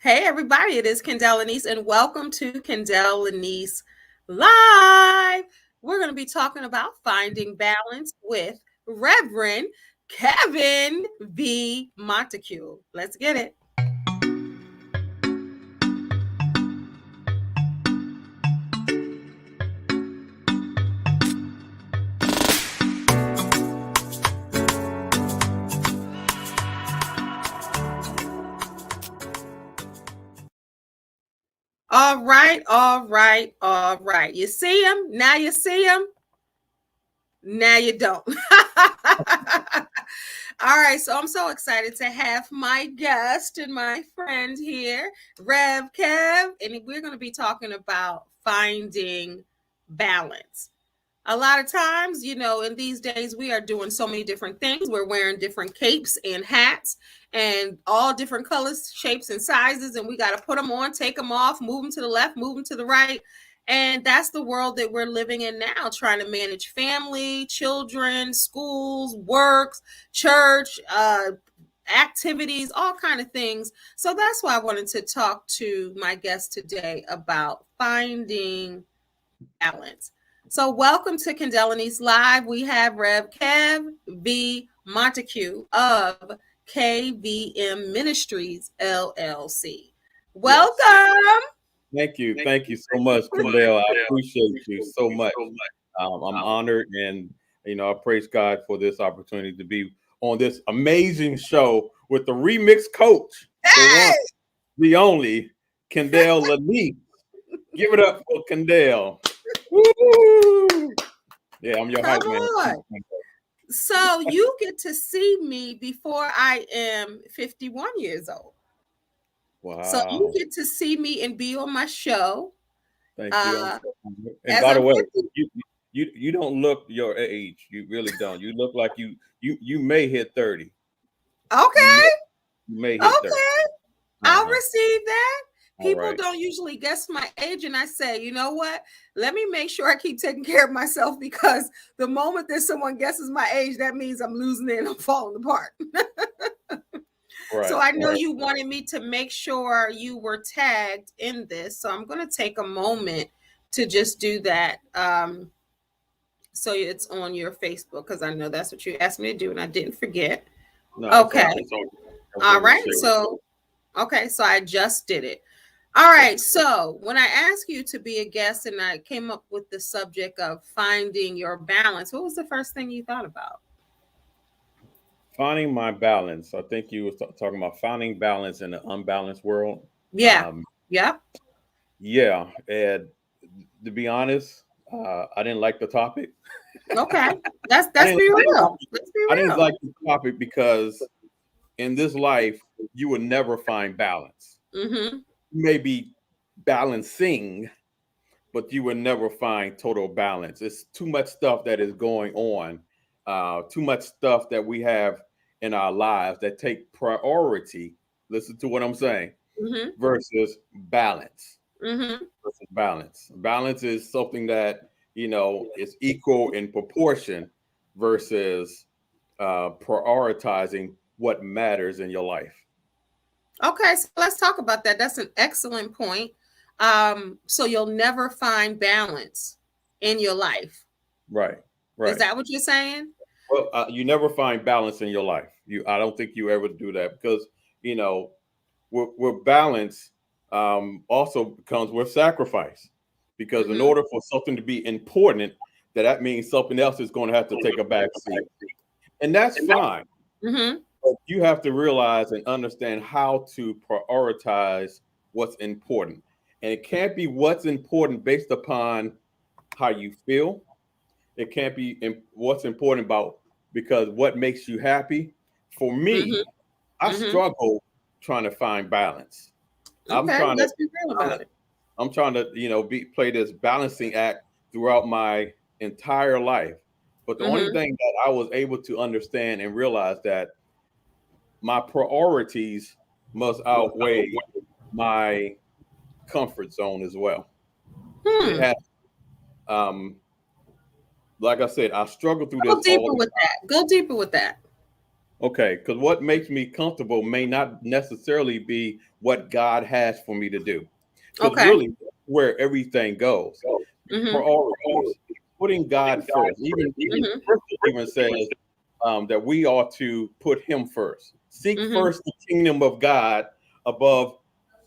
Hey, everybody, it is Kendéll Lenice, and welcome to Kendéll Lenice Live. We're going to be talking about finding balance with Reverend Kevin V. Montague. Let's get it. All right, all right, all right. You see him? Now you see him? Now you don't. All right, so I'm so excited to have my guest and my friend here, Rev Kev, and we're going to be talking about finding balance. A lot of times, in these days, we are doing so many different things. We're wearing different capes and hats and all different colors, shapes, and sizes, and we got to put them on, take them off, move them to the left, move them to the right. And that's the world that we're living in now, trying to manage family, children, schools, works, church, activities, all kind of things. So that's why I wanted to talk to my guest today about finding balance. So welcome to Kendéll Lenice Live. We have Rev Kev V. Montague of KVM Ministries, LLC. Welcome. Yes. Thank you. Thank you so much, Kendéll. I appreciate you so much. I'm honored, and I praise God for this opportunity to be on this amazing show with the remix coach, the one, the only, Kendéll Lenice. Give it up for Kendéll. Woo! Yeah, I'm your hype man. So you get to see me before I am 51 years old. Wow. So you get to see me and be on my show. Thank you. And by the way, you don't look your age. You really don't. You look like you may hit 30. Okay. You may hit 30. I'll receive that. People don't usually guess my age, and I say, you know what? Let me make sure I keep taking care of myself, because the moment that someone guesses my age, that means I'm losing it and I'm falling apart. So I know you wanted me to make sure you were tagged in this. So I'm going to take a moment to just do that. So it's on your Facebook, because I know that's what you asked me to do, and I didn't forget. No, okay. All right. So I just did it. All right. So when I asked you to be a guest and I came up with the subject of finding your balance, what was the first thing you thought about? Finding my balance. I think you were talking about finding balance in an unbalanced world. Yeah. Yeah. And to be honest, I didn't like the topic. Okay. Let's be real. I didn't like the topic because in this life, you will never find balance. Mm-hmm. You may be balancing, but you will never find total balance. It's too much stuff that is going on, too much stuff that we have in our lives that take priority. Listen to what I'm saying. Mm-hmm. Versus balance. Mm-hmm. Versus balance. Balance is something that is equal in proportion versus prioritizing what matters in your life. Okay, so let's talk about that. That's an excellent point. So you'll never find balance in your life. Right. Is that what you're saying? Well, you never find balance in your life. I don't think you ever do that, because with balance also comes with sacrifice. Because in order for something to be important, that means something else is going to have to take a back seat, and that's fine. But you have to realize and understand how to prioritize what's important, and it can't be what's important based upon how you feel. It can't be what's important about because what makes you happy. For me, I struggle trying to find balance. Okay, let's be real about it. I'm trying to, play this balancing act throughout my entire life. But the only thing that I was able to understand and realize that my priorities must outweigh my comfort zone as well. It has, like I said, I struggle through this. Go deeper with that. Okay, because what makes me comfortable may not necessarily be what God has for me to do. Because Okay. really, that's where everything goes. Mm-hmm. Priorities, putting God first. Even Mm-hmm. Scripture even says that we ought to put Him first. Seek Mm-hmm. first the kingdom of God above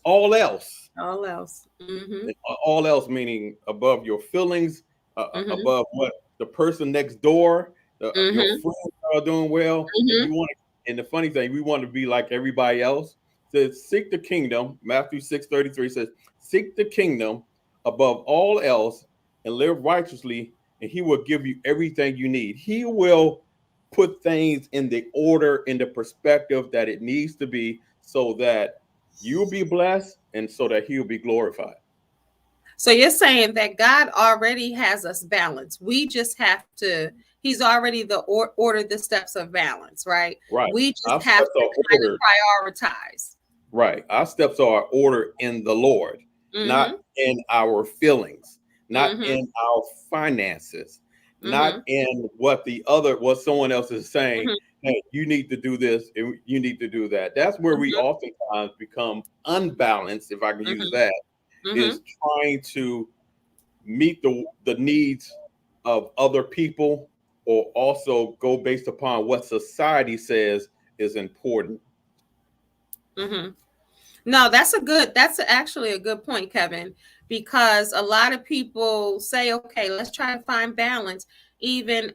all else. All else. Mm-hmm. All else meaning above your feelings, Mm-hmm. above what the person next door, your Mm-hmm. friends are doing well. Mm-hmm. You want, and the funny thing, we want to be like everybody else. It says, seek the kingdom. Matthew 6:33 says, seek the kingdom above all else and live righteously, and He will give you everything you need. He will put things in the order, in the perspective that it needs to be, so that you'll be blessed and so that He'll be glorified. So you're saying that God already has us balanced. We just have to, He's already ordered the steps of balance, right? Right. We just Our have steps to are kind ordered. of prioritize. Right. Our steps are ordered in the Lord, Mm-hmm. not in our feelings, not Mm-hmm. in our finances, Mm-hmm. not in what someone else is saying. Hey, you need to do this and you need to do that. That's where we Mm-hmm. oftentimes become unbalanced, if I can use Mm-hmm. that, Mm-hmm. is trying to meet the needs of other people or also go based upon what society says is important. Mm-hmm. No, that's actually a good point, Kevin, because a lot of people say, okay, let's try to find balance. Even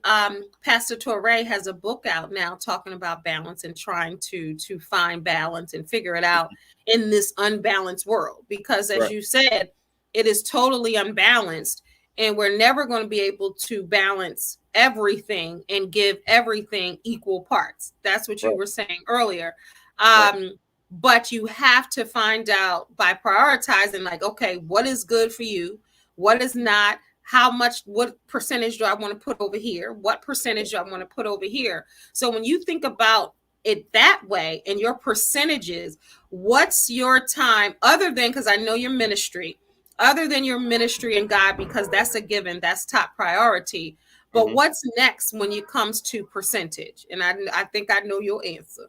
Pastor Torre has a book out now talking about balance and trying to find balance and figure it out in this unbalanced world. Because as Right. you said, it is totally unbalanced, and we're never going to be able to balance everything and give everything equal parts. That's what you Right. were saying earlier. Right. Um, but you have to find out by prioritizing, like, okay, what is good for you, what is not, how much, what percentage do I want to put over here, what percentage do I want to put over here. So when you think about it that way and your percentages, what's your time other than, because I know your ministry, other than your ministry and God, because that's a given, that's top priority. But Mhm. what's next when it comes to percentage? And I think I know your answer.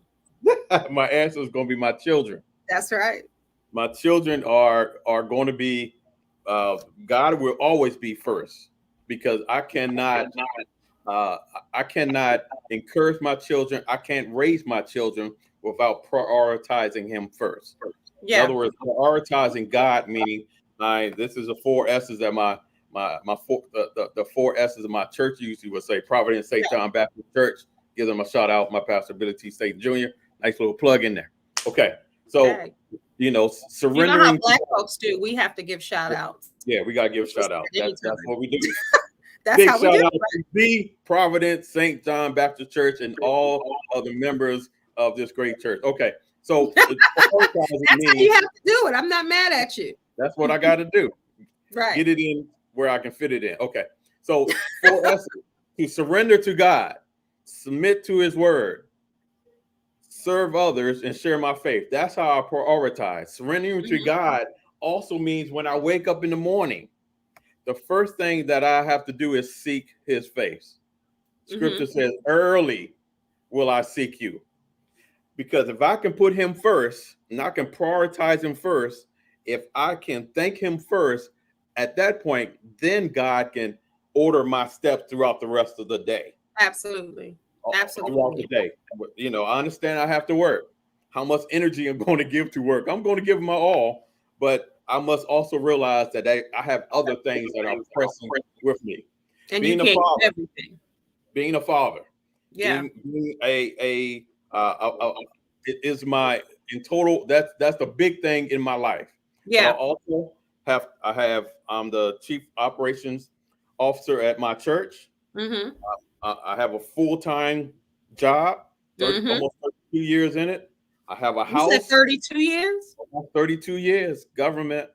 My answer is going to be my children. That's right. My children are going to be. God will always be first because uh, I cannot encourage my children. I can't raise my children without prioritizing Him first. In Yeah. other words, prioritizing God, meaning this is the four S's that my four the four S's of my church usually would say. Providence St. John Baptist Church. Give them a shout out. My pastor Billy T. State Jr. Nice little plug in there. Okay, so Hey, you know how surrendering. black folks do. We have to give shout outs. Yeah, we gotta give a Just shout out. at any That's time. what we do. That's Big how we shout do out it. to the Providence St. John Baptist Church and all of the members of this great church. Okay, so prioritizing That's how means you have to do it. I'm not mad at you. that's what I got to do. Right. Get it in where I can fit it in. Okay, so for us to surrender to God, submit to His word, serve others, and share my faith. That's how I prioritize. Surrendering to Mm-hmm. God also means when I wake up in the morning, the first thing that I have to do is seek His face. Scripture Mm-hmm. says, early will I seek you. Because if I can put Him first and I can prioritize Him first, if I can thank Him first, at that point, then God can order my steps throughout the rest of the day. Absolutely. Throughout the Absolutely. day. I understand I have to work. How much energy I'm going to give to work? I'm going to give my all, but I must also realize that I have other things that are pressing with me. And you Being a can't father, give everything. being a father, Yeah. being a it is my in total. That's the big thing in my life. But I Yeah. also I'm the chief operations officer at my church. Mm-hmm. I have a full-time job, Mm-hmm. almost 32 years in it. I have a You said house, 32 years? almost 32 years, government,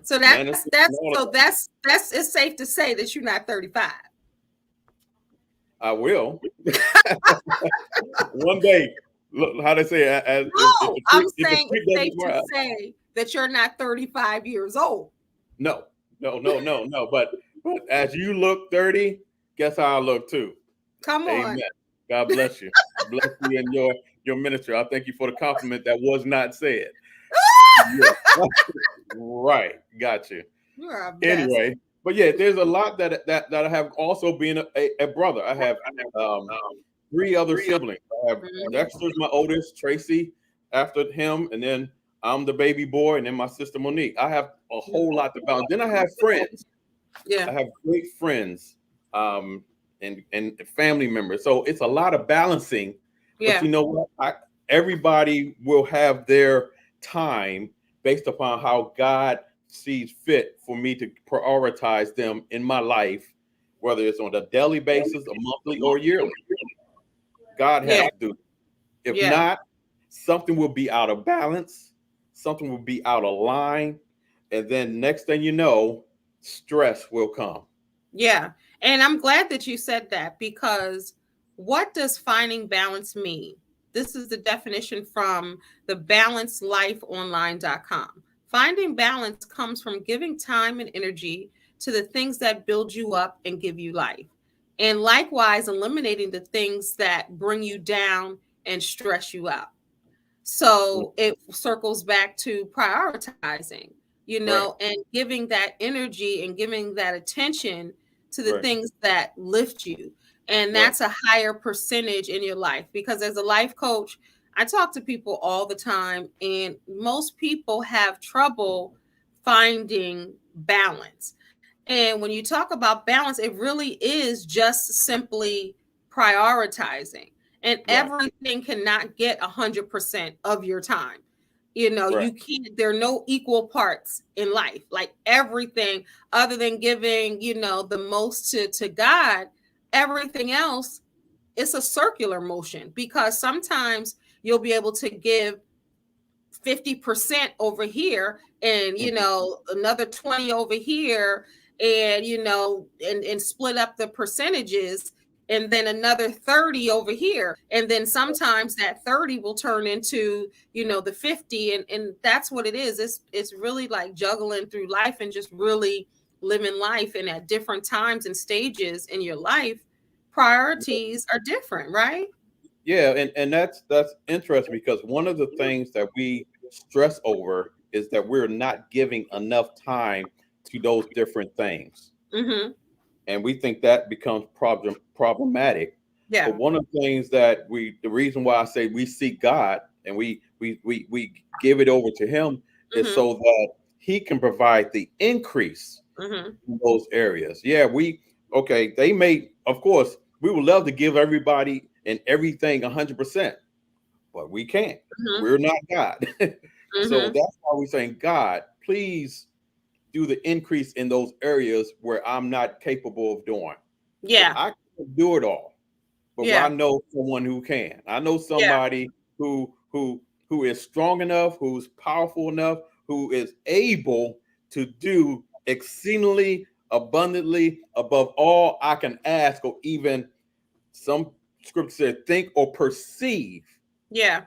So management, and all of that. that's it's safe to say that you're not 35. I will. One day, look how they say, as No, I'm if the saying tree it's safe doesn't to grow. say that you're not 35 years old. No, no. But as you look 30, guess how I look too. Come Amen. on. God bless you. Bless you and your ministry. I thank you for the compliment that was not said. Yeah. Right. Got you. You are a best. Anyway, but yeah, there's a lot that I have also being a brother. I have um, three other siblings. I have Mhm. Dexter's my oldest, Tracy after him, and then I'm the baby boy, and then my sister Monique. I have a whole lot to balance. Then I have friends. Yeah. I have great friends, and family members. So it's a lot of balancing. But Yeah. you know what? Everybody will have their time based upon how God sees fit for me to prioritize them in my life, whether it's on a daily basis, a monthly, or yearly. God Yeah. has to do it. If Yeah. not, something will be out of balance, something will be out of line, and then next thing you know, stress will come. Yeah. And I'm glad that you said that, because what does finding balance mean? This is the definition from the balancelifeonline.com. Finding balance comes from giving time and energy to the things that build you up and give you life. And likewise, eliminating the things that bring you down and stress you out. So it circles back to prioritizing, Right, and giving that energy and giving that attention to the right, things that lift you. And right. that's a higher percentage in your life, because as a life coach, I talk to people all the time, and most people have trouble finding balance. And when you talk about balance, it really is just simply prioritizing. And Right, everything cannot get 100% of your time. right. You can't, there are no equal parts in life. Like everything, other than giving, the most to God, everything else, it's a circular motion, because sometimes you'll be able to give 50% over here, and Mhm. another 20 over here, and and split up the percentages, and then another 30 over here, and then sometimes that 30 will turn into the 50, and that's what it is. It's really like juggling through life and just really living life, and at different times and stages in your life, priorities are different, right? Yeah, and that's interesting because one of the things that we stress over is that we're not giving enough time to those different things. Mm-hmm. And we think that becomes problematic. But Yeah. one of the things that the reason why I say we seek God and we give it over to Him is Mm-hmm. so that He can provide the increase Mm-hmm. in those areas. Yeah, okay, they may, of course, we would love to give everybody and everything 100%, but we can't. Mm-hmm. We're not God. So Mm-hmm. that's why we're saying, God, please do the increase in those areas where I'm not capable of doing. Because Yeah. I can't do it all. But I Yeah. know someone who can. I know Yeah. somebody who is strong enough, who's powerful enough, who is able to do exceedingly abundantly above all I can ask or even some scripture said think or perceive Yeah.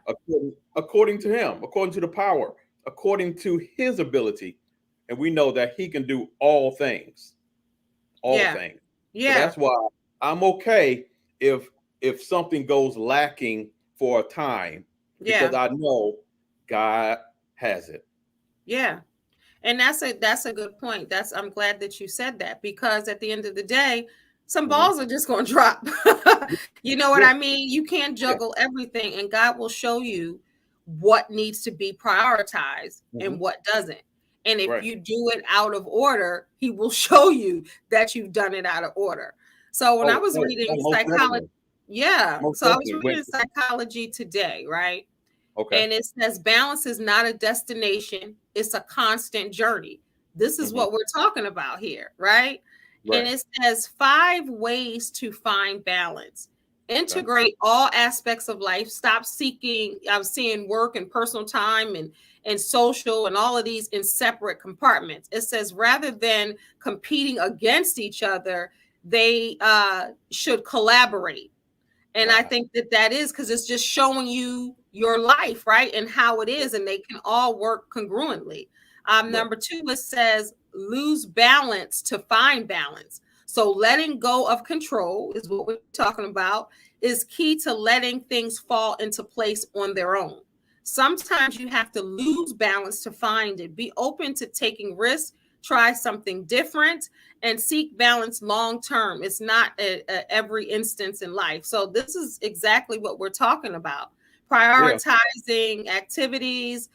according to him, according to the power, according to his ability. And we know that he can do all Yeah. things. So Yeah. that's why I'm okay if something goes lacking for a time because Yeah. I know God has it. Yeah. And that's a good point. I'm glad that you said that, because at the end of the day, some Mhm. balls are just going to drop. You know what Yeah, I mean? You can't yeah. juggle everything, and God will show you what needs to be prioritized and Mhm. what doesn't. And if Right. you do it out of order, he will show you that you've done it out of order. So when I was reading Most psychology, definitely. yeah. Most So I was definitely. reading psychology today, right? Okay. And it says balance is not a destination, it's a constant journey. This is Mhm. what we're talking about here, right? And Right. it says 5 ways to find balance. Okay. Integrate all aspects of life. Stop seeking, I'm seeing work and personal time and social and all of these in separate compartments. It says rather than competing against each other, they should collaborate. And I Wow. think that is because it's just showing you your life, right? And how it is, and they can all work congruently. Right. Number two, it says lose balance to find balance. So letting go of control is what we're talking about. is key to letting things fall into place on their own. Sometimes you have to lose balance to find it. Be open to taking risks, try something different, and seek balance long term. It's not every instance in life. So, this is exactly what we're talking about. Yeah. Prioritizing activities,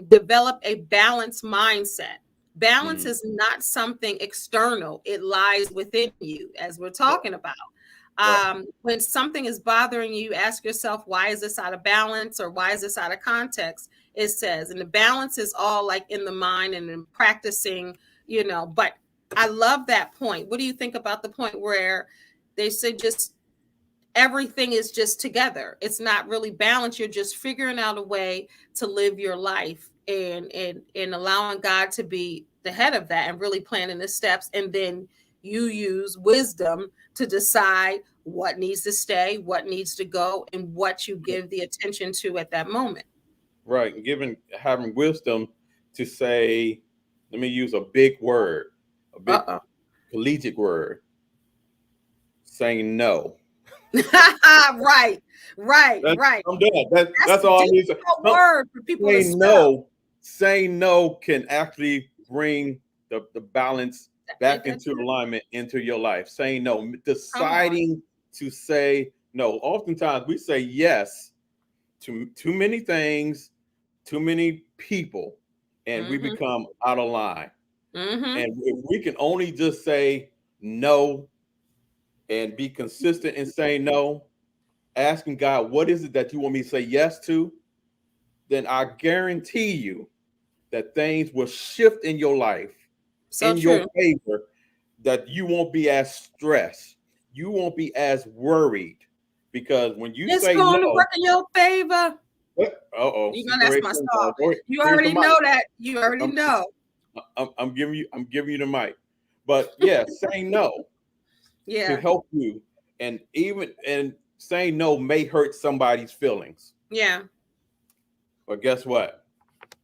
develop a balanced mindset. Balance Mm, is not something external, it lies within you, as we're right. talking about. Right. When something is bothering you, ask yourself, why is this out of balance or why is this out of context? It says, and the balance is all like in the mind and in practicing, But I love that point. What do you think about the point where they say just everything is just together? It's not really balanced. You're just figuring out a way to live your life and allowing God to be the head of that and really planning the steps. And then you use wisdom to decide what needs to stay, what needs to go, and what you give the attention to at that moment. Right. And having wisdom to say, let me use a big word, a big Uh-oh. collegiate word, saying no. Right, right, That's right. I'm done. That's That's a all I need to difficult no, word for people to saying spell. no. Saying no can actually bring the balance back into alignment into your life. Saying no, Come on. deciding to say no. Oftentimes we say yes to too many things, too many people, and we Mm-hmm. become out of line. Mm-hmm. And if we can only just say no and be consistent in saying no, asking God, what is it that you want me to say yes to? Then I guarantee you that things will shift in your life So in your true. favor, that you won't be as stressed. You won't be as worried because when you It's say going to no, work in your favor. oh, You know, that's my situation. song. Go ahead. You Here's the already mic. know that. You already I'm, know. I'm giving you the mic. But yeah, saying no to Yeah. help you, and saying no may hurt somebody's feelings. Yeah. But guess what?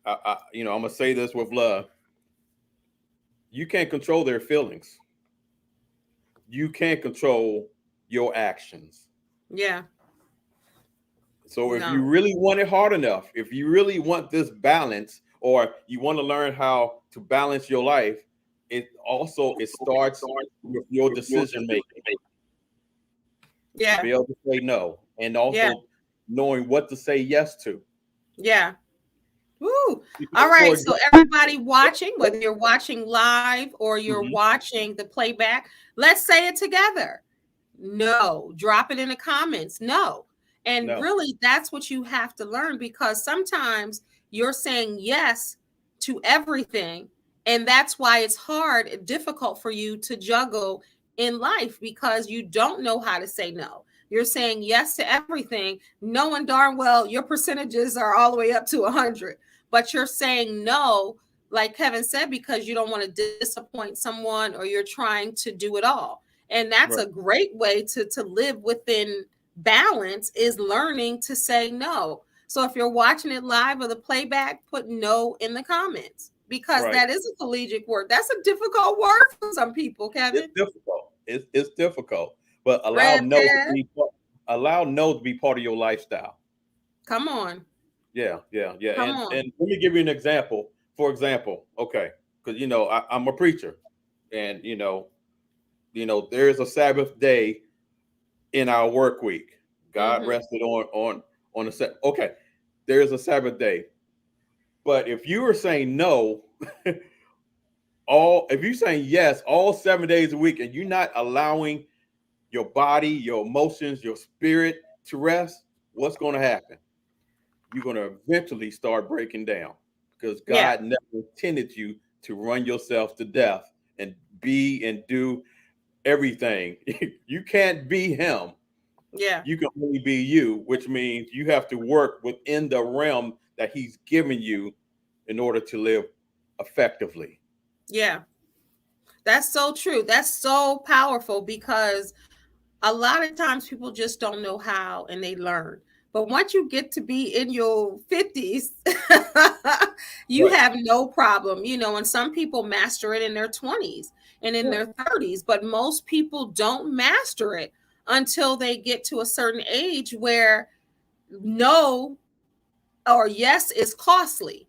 I'm gonna say this with love. You can't control their feelings. You can't control your actions. Yeah. So if you No. really want it hard enough, if you really want this balance, or you want to learn how to balance your life, it starts with your decision making to Yeah. be able to say no, and Yeah. also knowing what to say yes to. Yeah. Woo. All Because for right. So, example, everybody watching, whether you're watching live or you're mhm, watching the playback, let's say it together. No. Drop it in the comments. No. And no, really, that's what you have to learn, because sometimes you're saying yes to everything. And that's why it's hard and difficult for you to juggle in life, because you don't know how to say no. You're saying yes to everything, knowing darn well your percentages are all the way up to 100, but you're saying no, like Kevin said, because you don't want to disappoint someone, or you're trying to do it all. And that's right, a great way to live within balance, is learning to say no. So if you're watching it live or the playback, put no in the comments, because right. that is a collegiate word. That's a difficult word for some people, It's Kevin. difficult. It's difficult, but Rev Ted, allow no to be part of your lifestyle. come on. Yeah. Come on. And let me give you an example. For example, okay, because I'm a preacher, and there's a Sabbath day in our work week. God Mm-hmm. rested on the set. Okay, there's a Sabbath day, but if you are saying no, if you're saying yes all 7 days a week, and you're not allowing your body, your emotions, your spirit to rest, what's going to happen? You're going to eventually start breaking down, because Yeah. God never intended you to run yourself to death and be and do everything. You can't be him. Yeah. You can only be you, which means you have to work within the realm that he's given you in order to live effectively. Yeah. That's so true. That's so powerful, because a lot of times people just don't know how, and they learn. But once you get to be in your 50s, you Right. have no problem, and some people master it in their 20s and in Right. their 30s, but most people don't master it until they get to a certain age where no or yes is costly.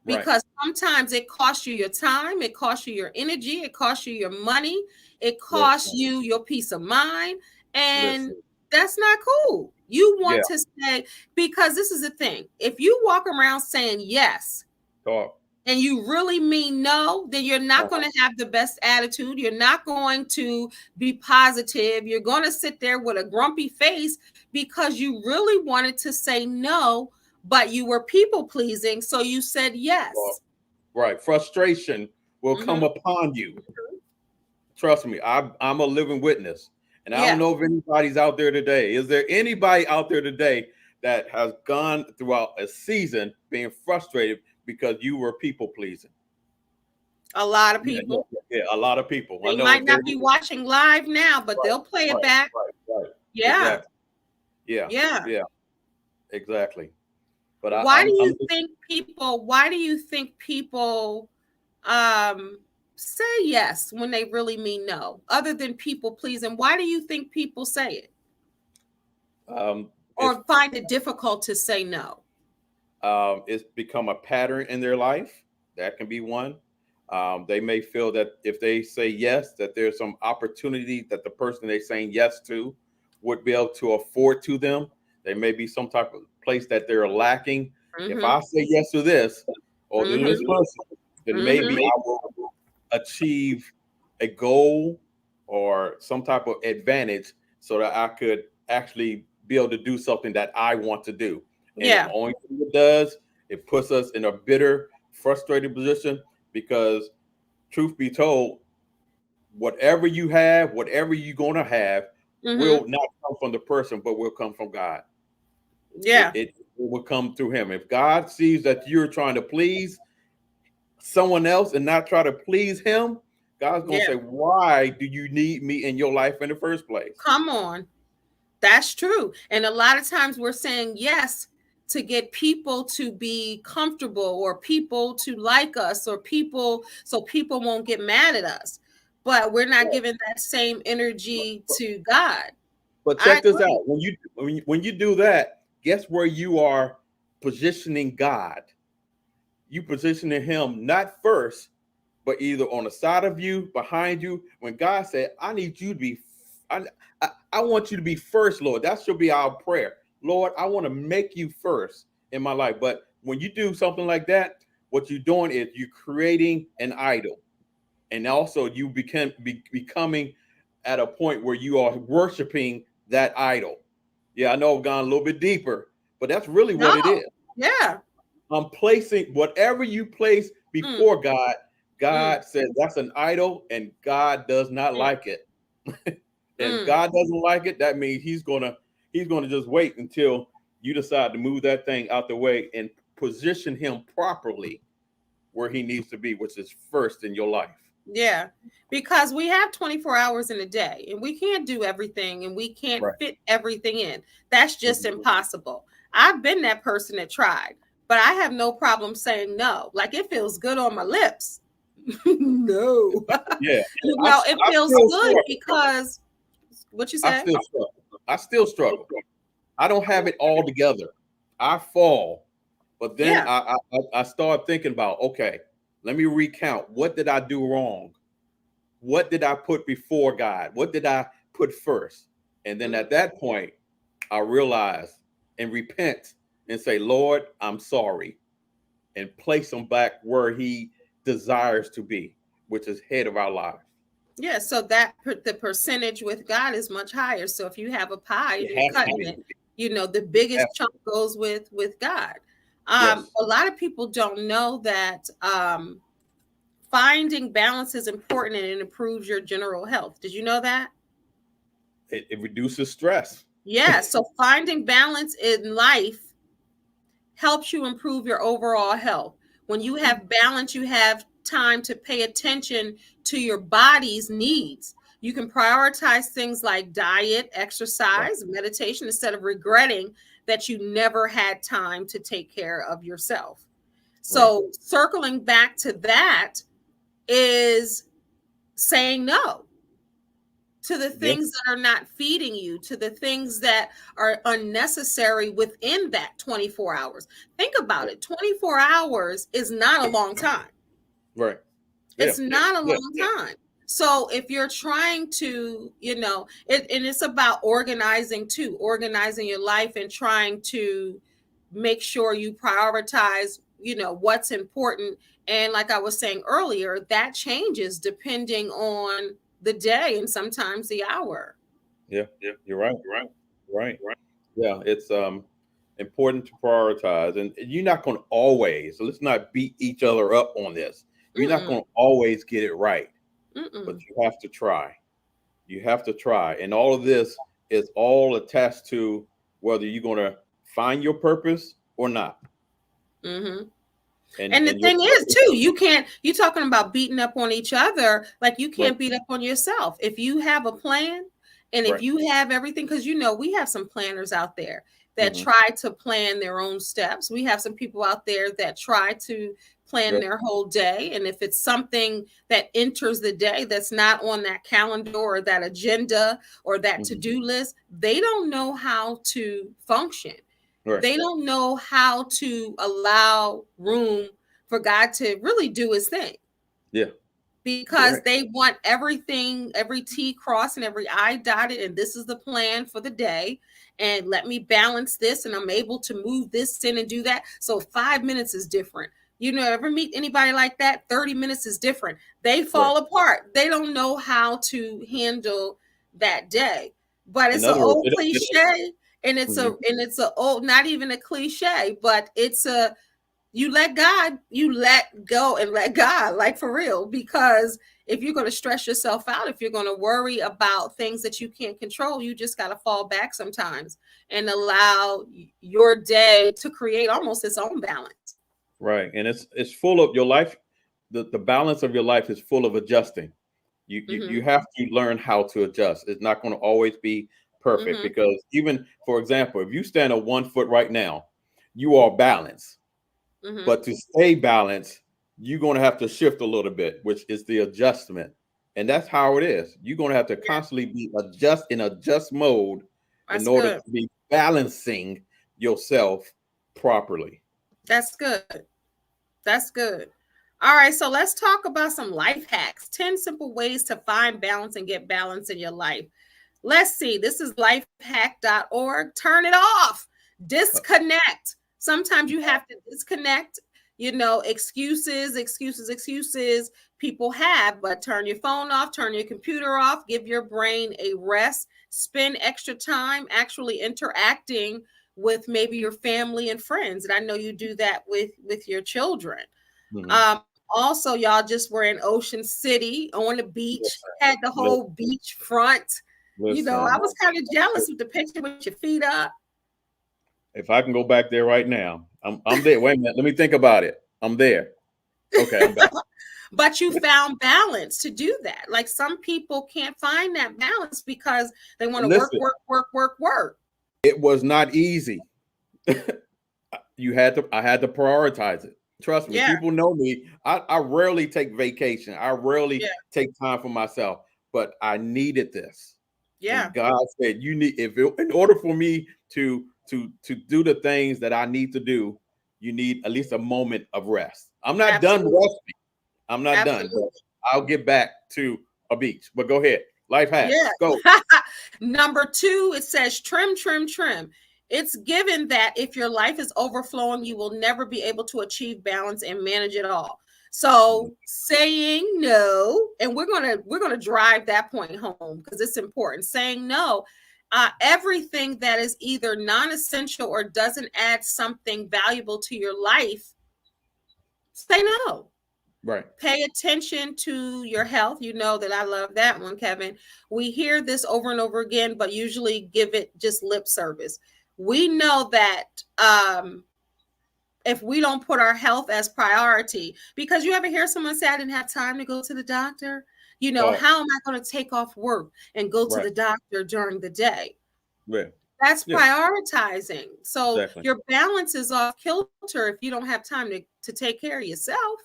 Right. Because sometimes it costs you your time, it costs you your energy, it costs you your money, it costs Listen. you your peace of mind. And Listen. that's not cool. You Yeah. want to say, because this is the thing, if you walk around saying yes Talk. and you really mean no, then you're not going to have the best attitude. You're not going to be positive. You're going to sit there with a grumpy face because you really wanted to say no, but you were people pleasing. So you said yes. Right. Frustration will come upon you. Trust me, I'm a living witness. And I don't Yeah. know if anybody's out there today. Is there anybody out there today that has gone throughout a season being frustrated because you were people pleasing? A lot of Yeah, people. yeah, a lot of people. I They know might if they're not be watching live now, but right, they'll play it right, back. right. Yeah. Exactly. Yeah, Yeah. yeah, exactly. But Why do I'm you think people say yes when they really mean no, other than people pleasing? Why do you think people say it it's or find it difficult to say no? it's become a pattern in their life. That can be one. They may feel that if they say yes, that there's some opportunity that the person they're saying yes to would be able to afford to them. There may be some type of place that they're lacking. If Mm-hmm. I say yes to this or to this Mm-hmm. person, then maybe I will achieve a goal or some type of advantage so that I could actually be able to do something that I want to do. And the Yeah. only thing it does, it puts us in a bitter, frustrated position because, truth be told, whatever you have, whatever you're going to have, will Mm-hmm. not come from the person, but will come from God. Yeah. It will come through Him. If God sees that you're trying to please someone else and not try to please Him, God's going to Yeah. say, "Why do you need me in your life in the first place?" Come on. That's true. And a lot of times we're saying yes to get people to be comfortable or people to like us or people so people won't get mad at us. But we're not giving that same energy to God. But I check this agree. out. When you do that, guess where you are positioning God? You positioning Him not first, but either on the side of you, behind you. When God said, "I need you to be, I want you to be first, Lord." That should be our prayer. Lord, I want to make you first in my life. But when you do something like that, what you're doing is you're creating an idol, and also you becoming at a point where you are worshiping that idol. Yeah, I know I've gone a little bit deeper, but that's really No. what it is. Yeah. I'm placing whatever you place Mm, before God. mm, God says that's an idol, and God does not mm, like it. And if mm. God doesn't like it, that means He's gonna just wait until you decide to move that thing out the way and position Him properly where He needs to be, which is first in your life. Yeah. Because we have 24 hours in a day and we can't do everything and we can't Right. fit everything in. That's just Mhm. impossible. I've been that person that tried, but I have no problem saying no. Like it feels good on my lips. No. Yeah, It I feels still good struggle. because what you I say? still struggle. I still struggle. I don't have it all together. I fall, but then Yeah. I start thinking about, okay, let me recount. What did I do wrong? What did I put before God? What did I put first? And then Mm. at that point, I realize and repent and say, Lord, I'm sorry, and place him back where he desires to be, which is head of our lives. Yeah, so the percentage with God is much higher. So if you have a pie and It you're has to cutting be. it, the It has biggest chunk to be. goes with God. Yes. A lot of people don't know that finding balance is important and it improves your general health. Did you know that? It reduces stress. Yeah. So finding balance in life helps you improve your overall health. When you have balance, you have time to pay attention to your body's needs. You can prioritize things like diet, Right. exercise, meditation instead of regretting that you never had time to take care of yourself. Right. So, circling back to that is saying no to the Yes. things that are not feeding you, to the things that are unnecessary within that 24 hours. Think about it. 24 hours is not a long time. Right. Yeah. It's not a Yeah. long time. So if you're trying to, and it's about organizing too, organizing your life and trying to make sure you prioritize, what's important. And like I was saying earlier, that changes depending on the day and sometimes the hour. Yeah. You're right. Right. Yeah. It's important to prioritize, and you're not going to always. So let's not beat each other up on this. You're not Mm-mm, going to always get it right, but mm-mm, you have to try. You have to try, and all of this is all attached to whether you're going to find your purpose or not. mm-hmm. And And the your thing is, purpose, too, you talking about beating up on each other, like you right? can't beat up on yourself. If you have a plan and if Right. you have everything, because we have some planners out there that Mm-hmm. try to plan their own steps. We have some people out there that try to plan Yep. their whole day. And if it's something that enters the day that's not on that calendar or that agenda or that Mm-hmm. to-do list, they don't know how to function. Right. They don't know how to allow room for God to really do his thing Yeah. You're because right. they want everything, every T crossed and every I dotted, and this is the plan for the day. And let me balance this, and I'm able to move this in and do that. So 5 minutes is different. Ever meet anybody like that? 30 minutes is different. They Right. fall apart. They don't know how to handle that day. But In it's an other words, old cliche, and it's mhm. a old, not even a cliche, but it's a you let God, you let go and let God, like for real. Because if you're going to stress yourself out, if you're going to worry about things that you can't control, you just got to fall back sometimes and allow your day to create almost its own balance. Right. And it's full of your life. The balance of your life is full of adjusting. You Mm-hmm. have to learn how to adjust. It's not going to always be perfect, Mm-hmm. because even, for example, if you stand on 1 foot right now, you are balanced. Mm-hmm. But to stay balanced, you're going to have to shift a little bit, which is the adjustment. And that's how it is. You're going to have to Yeah, constantly be adjust mode in that's order good. to be balancing yourself properly. That's good. That's good. All right, so let's talk about some life hacks. 10 simple ways to find balance and get balance in your life. Let's see. This is lifehack.org. Turn it off. Disconnect. Sometimes you have to disconnect. Excuses people have, but turn your phone off, turn your computer off, give your brain a rest, spend extra time actually interacting with maybe your family and friends. And I know you do that with your children. Mhm. Um, Also, y'all just were in Ocean City on the beach, had the Listen, whole beach front. I listen, was kind of jealous with the picture with your feet up. if I can go back there right now, I'm there. Wait a minute, let me think about it. I'm there. Okay, I'm back. But you found balance to do that. Like some people can't find that balance because they want to work, Listen, work, work, work, work. it was not easy. I had to prioritize it. Trust me, Yeah, people know me. I rarely take vacation. I rarely yeah, take time for myself, but I needed this. yeah. And God said, you need, in order for me to do the things that I need to do, you need at least a moment of rest. I'm not done Absolutely. resting. I'm not done, but Absolutely. I'll get back to a beach. But go ahead. Life hack. Yeah. Go. Number two, it says trim, trim, trim. It's given that if your life is overflowing, you will never be able to achieve balance and manage it all. So saying no, and we're gonna drive that point home because it's important. Saying no, everything that is either non-essential or doesn't add something valuable to your life, say no. Right. Pay attention to your health. You know that I love that one, Kevin. We hear this over and over again, but usually give it just lip service. We know that if we don't put our health as priority, because you ever hear someone say, I didn't have time to go to the doctor? Oh, How am I going to take off work and go to right. the doctor during the day? Yeah. That's Yeah. prioritizing. So Exactly. your balance is off kilter if you don't have time to take care of yourself,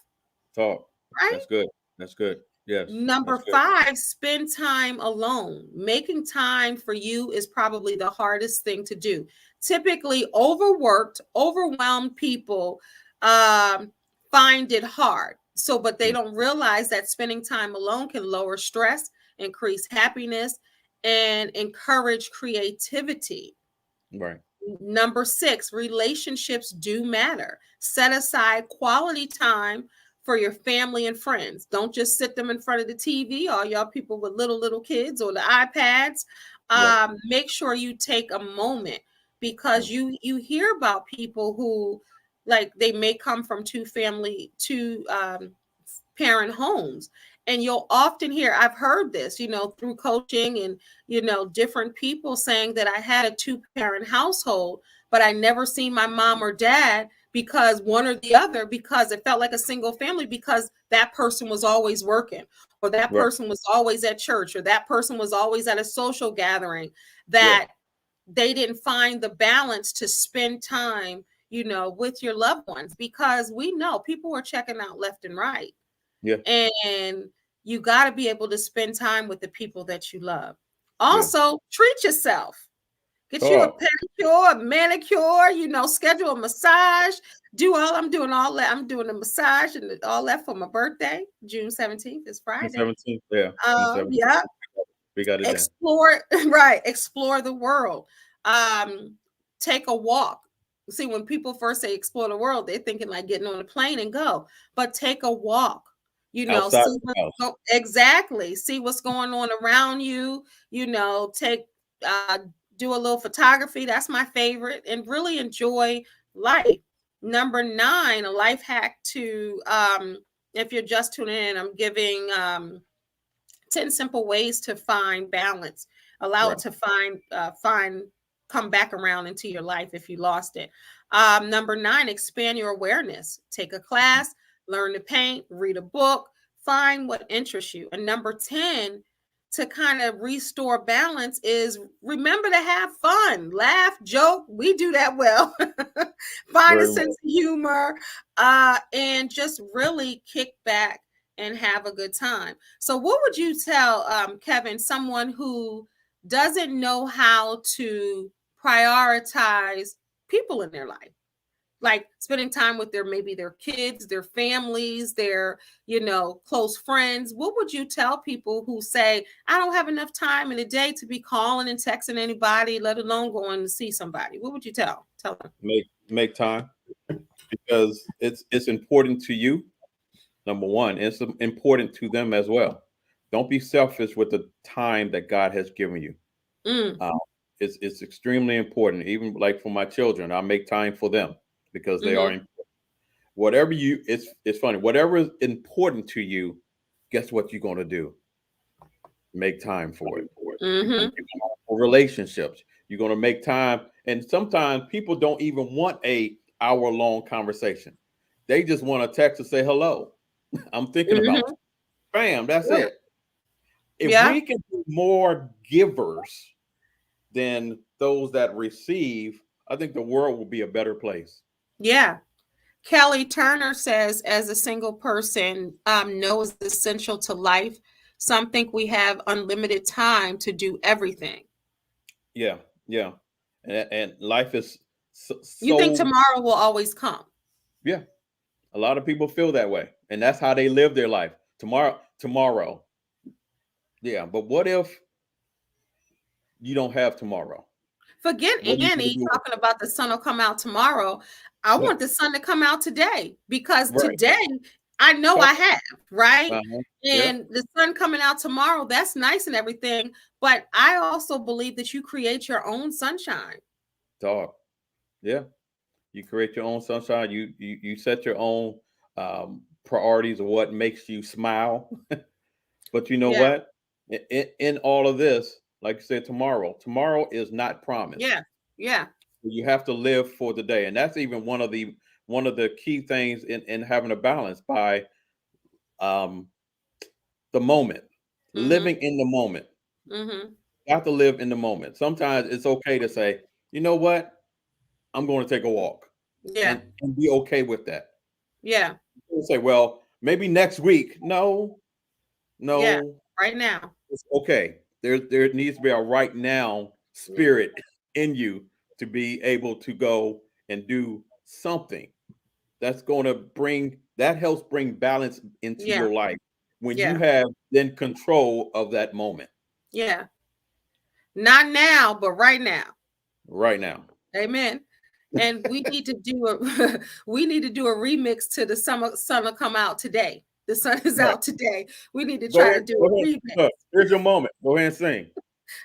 Talk. right? That's good. That's good. Yes, Number that's good. 5, spend time alone. Making time for you is probably the hardest thing to do. Typically, overworked, overwhelmed people find it hard. So, but they Mm, don't realize that spending time alone can lower stress, increase happiness, and encourage creativity. right. Number 6, relationships do matter. Set aside quality time for your family and friends. Don't just sit them in front of the TV, all y'all people with little kids or the iPads. Right. Make sure you take a moment, because Mm, you hear about people who, like, they may come from two parent homes, and you'll often hear, I've heard this, through coaching and different people saying that I had a two parent household, but I never seen my mom or dad, because one or the other, because it felt like a single family, because that person was always working, or that right. person was always at church, or that person was always at a social gathering, Yeah. that they didn't find the balance to spend time with your loved ones, because we know people are checking out left and right, Yeah. and you got to be able to spend time with the people that you love. Yeah. Also, treat yourself. Get you a Oh, pedicure, a manicure, schedule a massage. I'm doing all that. I'm doing a massage and all that for my birthday, June 17th. Is June Friday. 17th. Yeah. June 17th. Yeah. We got it done. Explore, right. Explore the world. Um, Take a walk. See, when people first say explore the world, they're thinking like getting on a plane and go. But take a walk. Outside See the house. exactly. See what's going on around you. Take do a little photography. That's my favorite, and really enjoy life. Number 9, a life hack to if you're just tuning in, I'm giving 10 simple ways to find balance. Allow it Right. to come back around into your life if you lost it. Number 9, expand your awareness. Take a class, learn to paint, read a book, find what interests you. And number 10, to kind of restore balance, is remember to have fun, laugh, joke. We do that well. Find a Very sense well. of humor, and just really kick back and have a good time. So, what would you tell, Kevin, someone who doesn't know how to prioritize people in their life, like spending time with maybe their kids, their families, their close friends? What would you tell people who say, I don't have enough time in a day to be calling and texting anybody, let alone going to see somebody? What would you tell them? Make time, because it's important to you. Number one, it's important to them as well. Don't be selfish with the time that God has given you. Mm, Uh, it's extremely important. Even like for my children, I make time for them because they are mm-hmm, important. Whatever you, it's funny. Whatever is important to you, guess what you're going to do? Make time for it. You're going mm-hmm. to make time for relationships. You're going to make time, and sometimes people don't even want a hour long conversation. They just want to text and say hello. I'm thinking about Mm-hmm. you. Bam, that's it. If Yeah. we can be more givers than those that receive, I think the world will be a better place. Yeah. Kelly Turner says, as a single person, knows essential to life. Some think we have unlimited time to do everything. Yeah, yeah, and life is You think so, tomorrow will always come? yeah. A lot of people feel that way, and that's how they live their life. Tomorrow, yeah. But what if you don't have tomorrow? Forget What are you going to Annie do with talking about the sun will come out tomorrow. I it? want the sun to come out today, because Right. today I know Talk. I have, right? Yeah. And the sun coming out tomorrow, that's nice and everything. But I also believe that you create your own sunshine. Talk. Yeah. You create your own sunshine. You set your own priorities of what makes you smile. But you know Yeah. what? In all of this, like you said, tomorrow is not promised. Yeah. Yeah. You have to live for the day, and that's even one of the key things in having a balance by um, the moment, Mm-hmm. living in the moment. Mm-hmm. You have to live in the moment. Sometimes it's okay to say, you know what, I'm going to take a walk, Yeah. and be okay with that. Yeah. People say, well, maybe next week. No, Yeah. No, Right now. it's okay. There needs to be a right now Yeah. spirit in you to be able to go and do something that's going to bring that helps bring balance into Yeah. your life when you Yeah. have then control of that moment Yeah. Not now, but right now. right now. Amen. And we need to do a we need to do a remix to the summer sun will come out today. The sun is Right. out today. We need to Go try ahead. to do Go a ahead. remix. Look, here's your moment. Go ahead and sing.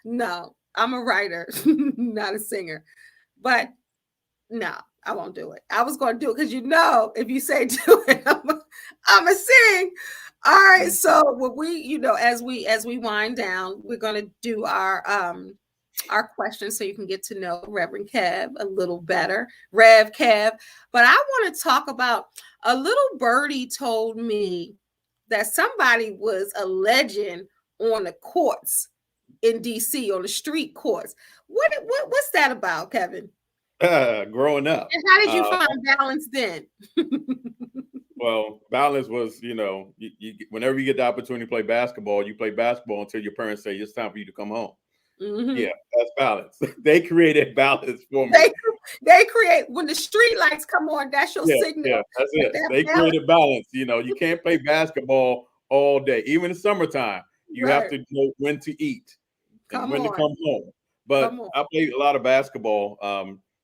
No, I'm a writer, not a singer. But no, I won't do it. I was going to do it because if you say do it, I'm a sing. All right. Mm. So what we, as we wind down, we're going to do our questions so you can get to know Reverend Kev a little better, Rev Kev. But I want to talk about a little birdie told me that somebody was a legend on the courts in DC, on the street courts. What's that about, Kevin? Growing up, And how did you uh, find balance then? well, balance was, whenever you get the opportunity to play basketball, you play basketball until your parents say it's time for you to come home. Mhm. Yeah, that's balance. They created balance for me. They they create when the street lights come on. That's your Yeah, signal yeah, that's that it. They balance. created balance. You can't play basketball all day, even in summertime. You have Right. to know when to eat and Come when to on. come home. But Come on. I played a lot of basketball,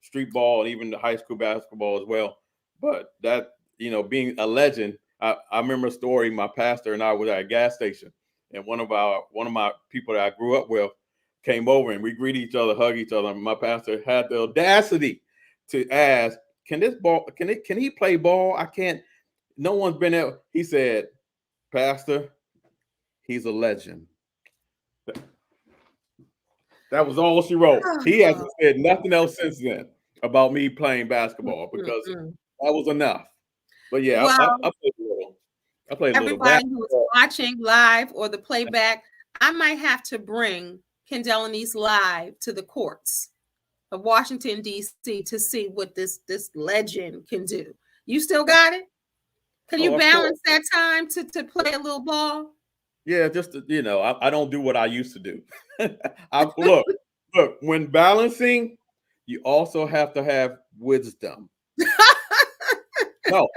street ball, and even the high school basketball as well. But that, being a legend, I remember a story. My pastor and I was at a gas station, and one of my people that I grew up with came over, and we greet each other, hug each other. And my pastor had the audacity to ask, "Can this ball? Can he play ball? I can't. No one's been there." He said, "Pastor, he's a legend." That was all she wrote. He hasn't said nothing else since then about me playing basketball because Mm-mm. that was enough. But yeah, Well, I played a little. I played a little everybody who is basketball. watching live or the playback, I might have to bring Kendéll Lenice live to the courts of Washington D.C. to see what this legend can do. You still got it? Can you Oh, of course. balance that time to play a little ball? Yeah, just I don't do what I used to do. I look. When balancing, you also have to have wisdom. No,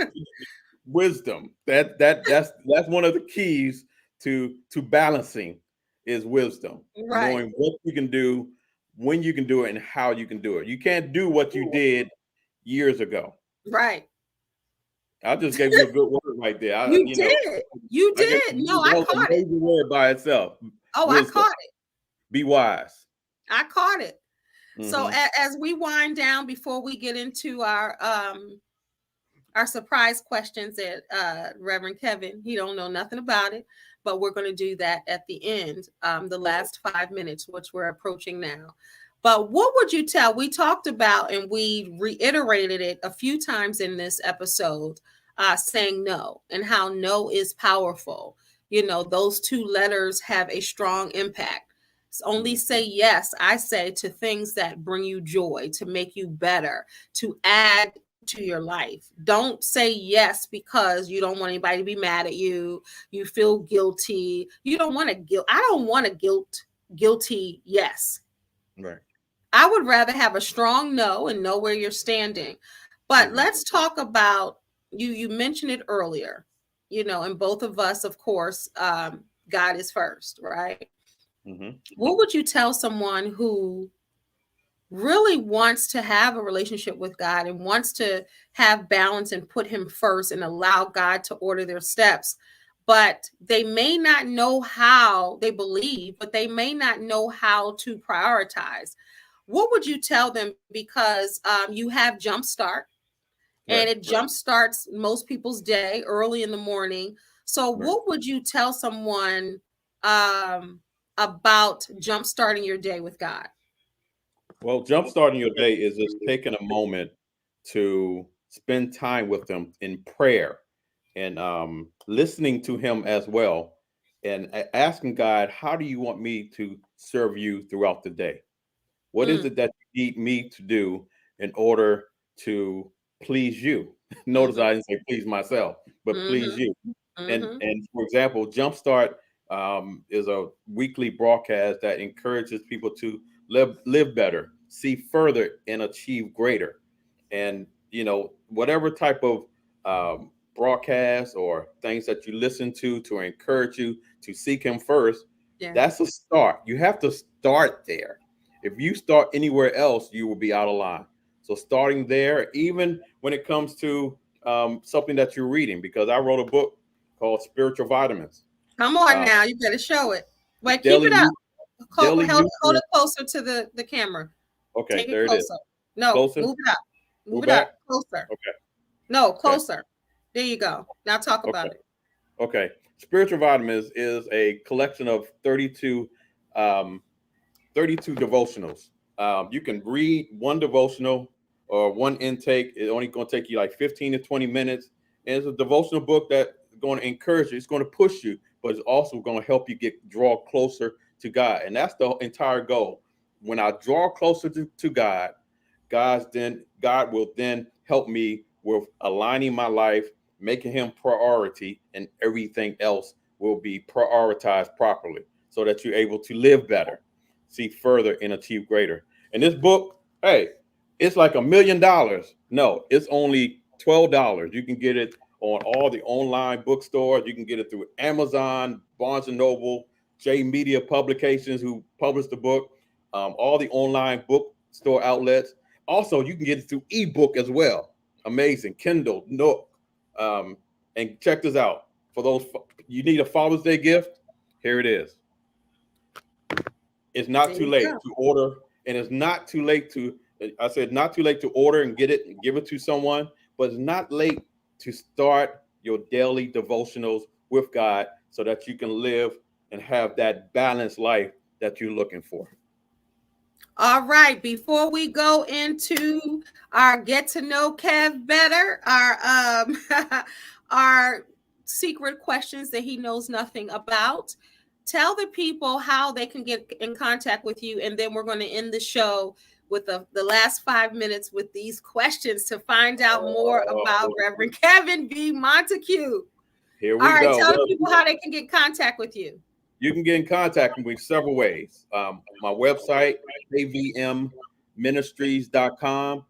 wisdom. That's one of the keys to balancing is wisdom, Right, knowing what you can do, when you can do it, and how you can do it. You can't do what you did years ago. right. I just gave you a good word right there. You did. You I gave did. No, you I that was a caught it. major word by itself. Oh, I Wisdom. caught it. Be wise. I caught it. So Hmm. as we wind down before we get into our surprise questions that Reverend Kevin, he don't know nothing about it, but we're going to do that at the end, the last 5 minutes, which we're approaching now. But what would you tell? We talked about and we reiterated it a few times in this episode, saying no and how no is powerful. Those two letters have a strong impact. Only say yes, I say, to things that bring you joy, to make you better, to add to your life. Don't say yes because you don't want anybody to be mad at you. You feel guilty. You don't want to guilt. I don't want a guilty yes. Right. I would rather have a strong no and know where you're standing. But Hmm. let's talk about you mentioned it earlier, and both of us, of course, God is first, right? Hmm. What would you tell someone who really wants to have a relationship with God and wants to have balance and put him first and allow God to order their steps, but they may not know how? They believe, but they may not know how to prioritize? What would you tell them? Because you have JumpStart, and Right. it jumpstarts most people's day early in the morning. So Right. what would you tell someone about jumpstarting your day with God? Well, jumpstarting your day is just taking a moment to spend time with Him in prayer and listening to Him as well, and asking God, "How do you want me to serve you throughout the day? What is Mm, it that you need me to do in order to please you?" Notice mhm, I didn't say please myself, but please mhm, you. And mhm. and for example, jumpstart. is a weekly broadcast that encourages people to live better, see further, and achieve greater. And whatever type of broadcast or things that you listen to encourage you to seek Him first, Yeah. that's a start. You have to start there. If you start anywhere else, you will be out of line. So starting there, even when it comes to something that you're reading, because I wrote a book called Spiritual Vitamins. Come on now, you better show it. Wait, keep Daily it up. Hold nutrients. it closer to the camera. Okay, Take it there it is. closer. No, Closer. move it up. Move it back. up. Closer. Okay. No, closer. There you go. Now talk about it. Okay. Spiritual Vitamins is a collection of 32 devotionals. You can read one devotional or one intake. It's only going to take you like 15 to 20 minutes. And it's a devotional book that's going to encourage you. It's going to push you, but it's also going to help you draw closer to God. And that's the entire goal. When I draw closer to God, God will then help me with aligning my life, making Him priority, and everything else will be prioritized properly so that you're able to live better, see further, and achieve greater. And this book, hey, it's like $1 million. No, it's only $12. You can get it on all the online bookstores. You can get it through Amazon, Barnes and Noble, J Media Publications, who published the book, all the online bookstore outlets. Also, you can get it through ebook as well. Amazing. Kindle, Nook. And check this out. For those, you need a Father's Day gift, here it is. It's not too late to order, and it's not too late I said not too late to order and get it and give it to someone, but it's not late to start your daily devotionals with God so that you can live and have that balanced life that you're looking for. All right. Before we go into our get to know Kev better, our secret questions that he knows nothing about, tell the people how they can get in contact with you, and then we're going to end the show with the last 5 minutes with these questions to find out more about Reverend Kevin B. Montague. Here we go. All right, tell the people how they can get in contact with you. You can get in contact with me several ways. My website, kvmministries.com.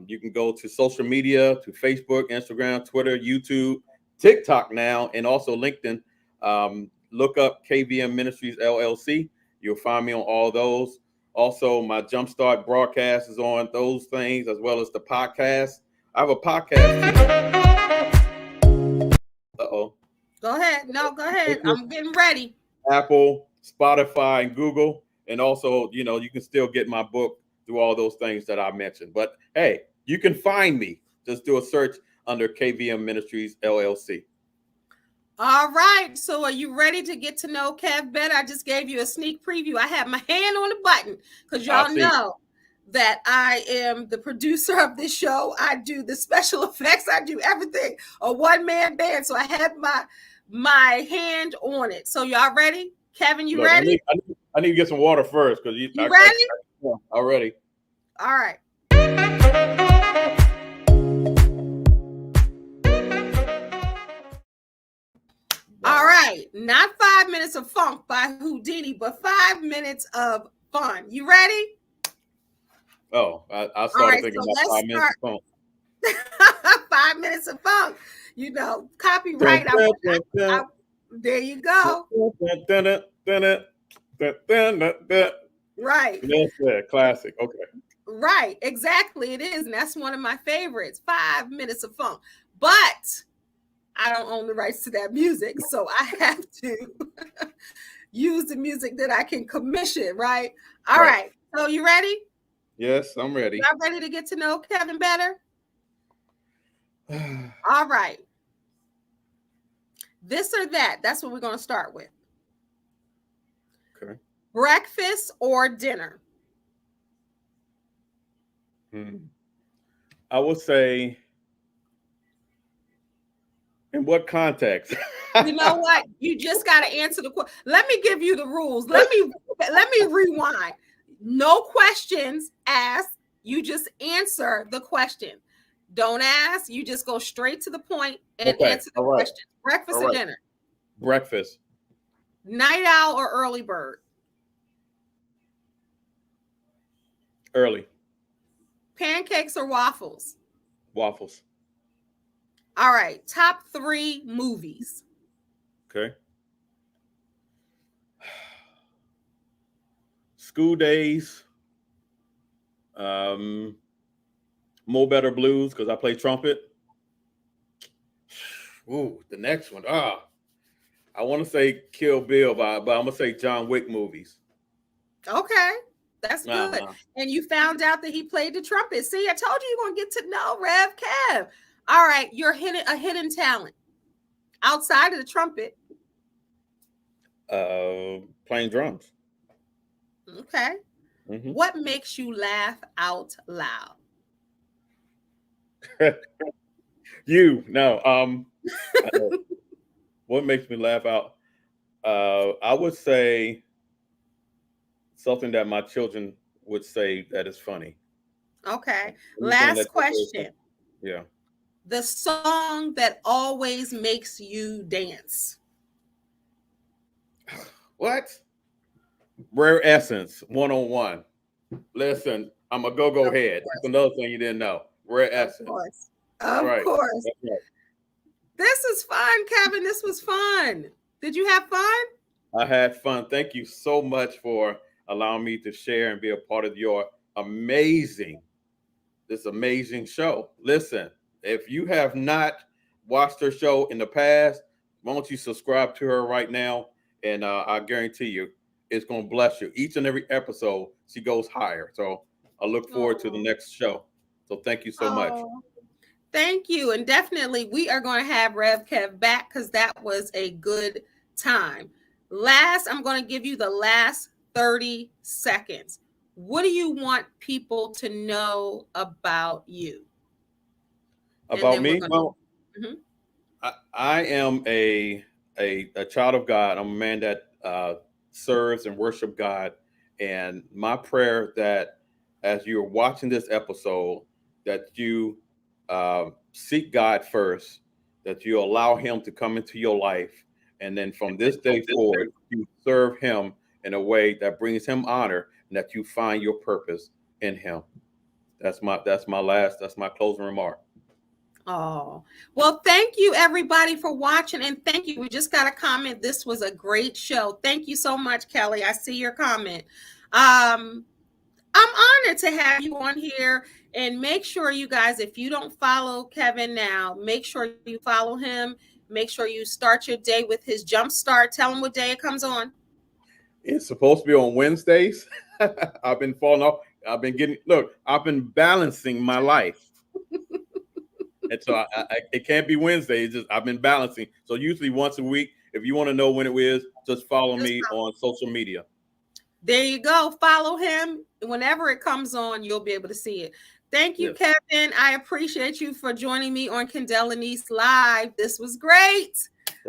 You can go to social media, to Facebook, Instagram, Twitter, YouTube, TikTok now, and also LinkedIn. Look up KVM Ministries LLC. You'll find me on all those. Also, my JumpStart broadcast is on those things, as well as the podcast. I have a podcast. Uh-oh. Go ahead. No, go ahead. I'm getting ready. Apple, Spotify, and Google. And also, you can still get my book through all those things that I mentioned. But hey, you can find me. Just do a search under KVM Ministries LLC. All right. So are you ready to get to know Kev better? I just gave you a sneak preview. I have my hand on the button because y'all know that I am the producer of this show. I do the special effects. I do everything. A one-man band. So I have my hand on it. So y'all ready? Kevin, you ready? I need to get some water first because you ready? Already. All right. All right, not 5 minutes of funk by Houdini, but 5 minutes of fun. You ready? Oh, I started thinking about 5 minutes of funk. 5 minutes of funk. Copyright. There you go. Right. Yes, classic. Okay. Right, exactly. It is, and that's one of my favorites. 5 minutes of funk, but I don't own the rights to that music, so I have to use the music that I can commission, right? All right. So you ready? Yes, I'm ready. Y'all ready to get to know Kevin better? All right. This or that, that's what we're going to start with. Okay. Breakfast or dinner? I would say, in what context? You know what? You just got to answer the question. Let me give you the rules. Let me rewind. No questions asked. You just answer the question. Don't ask. You just go straight to the point and answer the question. Breakfast or dinner? Breakfast. Night owl or early bird? Early. Pancakes or waffles? Waffles. All right. Top 3 movies. Okay. School Days. Mo Better Blues, because I play trumpet. Ooh, the next one. I want to say Kill Bill, but I'm gonna say John Wick movies. Okay. That's good. Uh-huh. And you found out that he played the trumpet. See, I told you you're going to get to know Rev Kev. All right. You're a hidden talent outside of the trumpet. Playing drums. Okay. Mm-hmm. What makes you laugh out loud? What makes me laugh out? I would say something that my children would say that is funny. Okay. Last question. Yeah. The song that always makes you dance. What? Rare Essence 101. Listen, I'm a go head. That's another thing you didn't know. Rare Essence. Of course. Of course. Right. This is fun, Kevin. This was fun. Did you have fun? I had fun. Thank you so much for allowing me to share and be a part of your amazing show. Listen, if you have not watched her show in the past, why don't you subscribe to her right now? And I guarantee you, it's going to bless you. Each and every episode, she goes higher. So I look forward to the next show. So thank you so much. Thank you. And definitely we are going to have Rev Kev back because that was a good time. I'm going to give you the last 30 seconds. What do you want people to know about you? About me? Well, I am a child of God. I'm a man that serves and worship God. And my prayer that as you're watching this episode, that you seek God first, that you allow him to come into your life. And then from this day forward, you serve him in a way that brings him honor and that you find your purpose in him. That's my closing remark. Oh, well, thank you everybody for watching. And thank you. We just got a comment. This was a great show. Thank you so much, Kelly. I see your comment. I'm honored to have you on here, and make sure you guys, if you don't follow Kevin now, make sure you follow him. Make sure you start your day with his JumpStart. Tell him what day it comes on. It's supposed to be on Wednesdays. I've been falling off. I've been balancing my life. And so it can't be Wednesday. It's just I've been balancing. So usually once a week. If you want to know when it is, just follow me on social media. There you go. Follow him. Whenever it comes on, you'll be able to see it. Thank you, yes, Kevin. I appreciate you for joining me on Kendéll Lenice Live. This was great.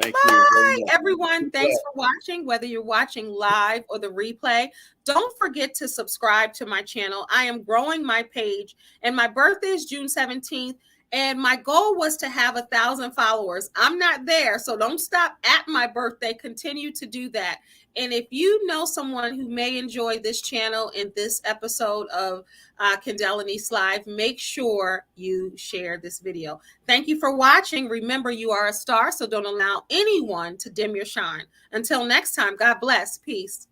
Thank Bye, everyone. Thanks for watching, whether you're watching live or the replay. Don't forget to subscribe to my channel. I am growing my page, and my birthday is June 17th. And my goal was to have 1,000 followers. I'm not there, so don't stop at my birthday. Continue to do that. And if you know someone who may enjoy this channel in this episode of Kendéll Lenice Live, make sure you share this video. Thank you for watching. Remember, you are a star, so don't allow anyone to dim your shine. Until next time, God bless. Peace.